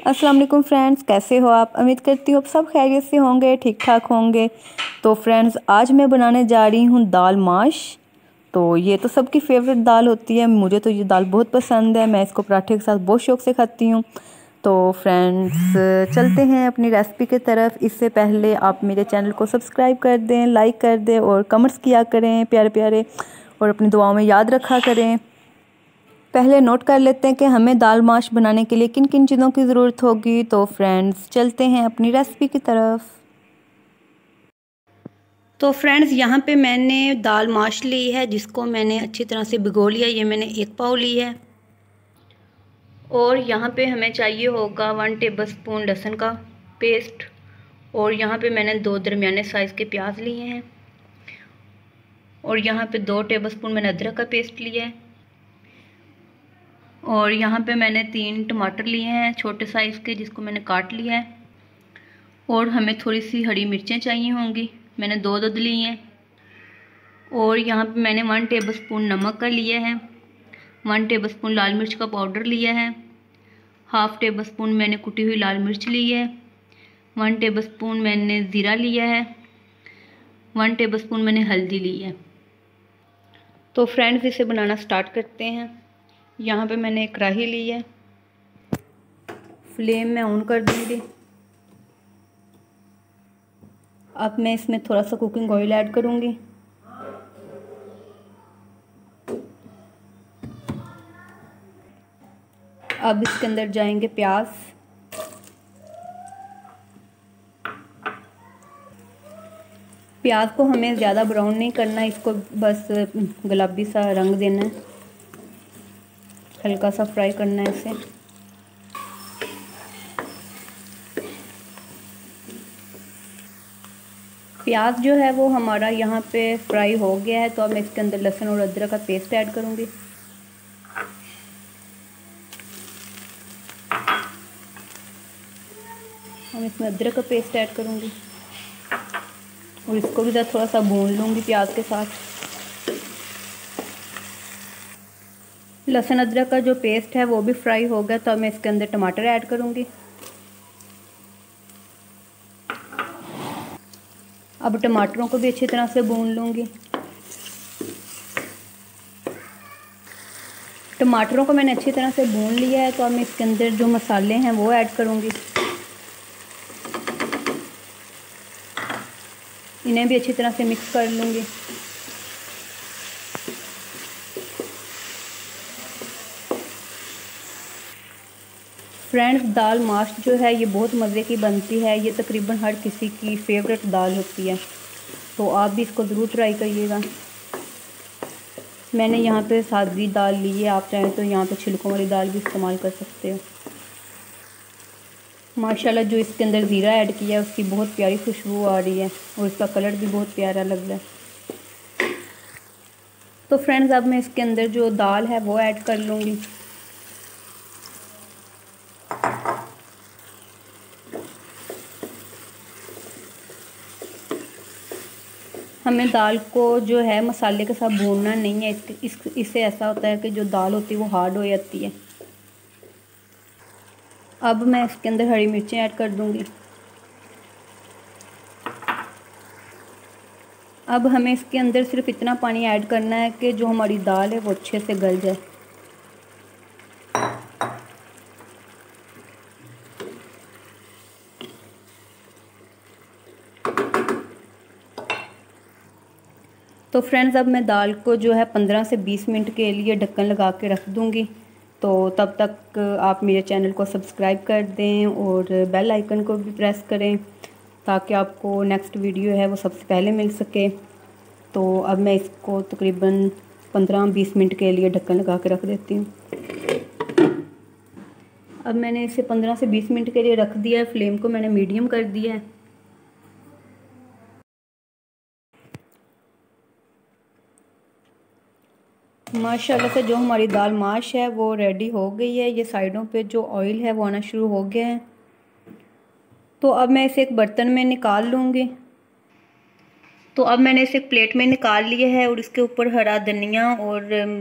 अस्सलाम वालेकुम फ्रेंड्स, कैसे हो आप? उम्मीद करती हूँ आप सब खैरियत से होंगे, ठीक ठाक होंगे। तो फ्रेंड्स, आज मैं बनाने जा रही हूँ दाल माश। तो ये तो सबकी फेवरेट दाल होती है, मुझे तो ये दाल बहुत पसंद है। मैं इसको पराठे के साथ बहुत शौक़ से खाती हूँ। तो फ्रेंड्स, चलते हैं अपनी रेसिपी की तरफ। इससे पहले आप मेरे चैनल को सब्सक्राइब कर दें, लाइक कर दें और कमेंट्स किया करें प्यारे प्यारे, और अपनी दुआओं में याद रखा करें। पहले नोट कर लेते हैं कि हमें दाल माश बनाने के लिए किन किन चीज़ों की ज़रूरत होगी। तो फ्रेंड्स, चलते हैं अपनी रेसिपी की तरफ। तो फ्रेंड्स, यहाँ पे मैंने दाल माश ली है, जिसको मैंने अच्छी तरह से भिगो लिया। ये मैंने 1 पाव ली है। और यहाँ पे हमें चाहिए होगा 1 टेबलस्पून लहसुन का पेस्ट। और यहाँ पे मैंने 2 दरमियाने साइज़ के प्याज लिए हैं। और यहाँ पे 2 टेबलस्पून मैंने अदरक का पेस्ट लिया है। और यहाँ पे मैंने 3 टमाटर लिए हैं छोटे साइज़ के, जिसको मैंने काट लिया है। और हमें थोड़ी सी हरी मिर्चें चाहिए होंगी, मैंने 2 अदद ली हैं। और यहाँ पे मैंने 1 टेबलस्पून नमक का लिया है, 1 टेबलस्पून लाल मिर्च का पाउडर लिया है, हाफ़ टेबलस्पून मैंने कुटी हुई लाल मिर्च ली है, 1 टेबलस्पून मैंने ज़ीरा लिया है, 1 टेबलस्पून मैंने हल्दी ली है। तो फ्रेंड्स, इसे बनाना स्टार्ट करते हैं। यहाँ पे मैंने एक कढ़ाई ली है, फ्लेम में ऑन कर दूँगी। अब मैं इसमें थोड़ा सा कुकिंग ऑयल ऐड करूँगी। अब इसके अंदर जाएंगे प्याज। प्याज को हमें ज़्यादा ब्राउन नहीं करना, इसको बस गुलाबी सा रंग देना है, हल्का सा फ्राई करना है इसे। प्याज जो है वो हमारा यहाँ पे फ्राई हो गया है। तो अब मैं इसके अंदर लहसुन और अदरक का पेस्ट ऐड करूँगी। हम इसमें अदरक का पेस्ट ऐड करूँगी और इसको भी थोड़ा सा भून लूँगी प्याज के साथ। लहसुन अदरक का जो पेस्ट है वो भी फ्राई हो गया। तो अब मैं इसके अंदर टमाटर ऐड करूँगी। अब टमाटरों को भी अच्छी तरह से भून लूँगी। टमाटरों को मैंने अच्छी तरह से भून लिया है। तो अब मैं इसके अंदर जो मसाले हैं वो ऐड करूँगी। इन्हें भी अच्छी तरह से मिक्स कर लूँगी। फ्रेंड्स, दाल माश जो है ये बहुत मज़े की बनती है। ये तकरीबन हर किसी की फेवरेट दाल होती है। तो आप भी इसको ज़रूर ट्राई करिएगा। मैंने यहाँ पे सादी दाल ली है, आप चाहें तो यहाँ पे छिलकों वाली दाल भी इस्तेमाल कर सकते हो। माशाल्लाह, जो इसके अंदर ज़ीरा ऐड किया है उसकी बहुत प्यारी खुशबू आ रही है और इसका कलर भी बहुत प्यारा लग रहा है। तो फ्रेंड्स, अब मैं इसके अंदर जो दाल है वो ऐड कर लूँगी। हमें दाल को जो है मसाले के साथ भूनना नहीं है। इससे ऐसा होता है कि जो दाल होती है वो हार्ड हो जाती है। अब मैं इसके अंदर हरी मिर्चें ऐड कर दूंगी। अब हमें इसके अंदर सिर्फ इतना पानी ऐड करना है कि जो हमारी दाल है वो अच्छे से गल जाए। तो फ्रेंड्स, अब मैं दाल को जो है 15 से 20 मिनट के लिए ढक्कन लगा के रख दूँगी। तो तब तक आप मेरे चैनल को सब्सक्राइब कर दें और बेल आइकन को भी प्रेस करें, ताकि आपको नेक्स्ट वीडियो है वो सबसे पहले मिल सके। तो अब मैं इसको तकरीबन 15-20 मिनट के लिए ढक्कन लगा के रख देती हूँ। अब मैंने इसे 15 से 20 मिनट के लिए रख दिया है। फ्लेम को मैंने मीडियम कर दिया है। माशाल्लाह से जो हमारी दाल माश है वो रेडी हो गई है। ये साइडों पे जो ऑयल है वो आना शुरू हो गया है। तो अब मैं इसे एक बर्तन में निकाल लूँगी। तो अब मैंने इसे एक प्लेट में निकाल लिया है और इसके ऊपर हरा धनिया और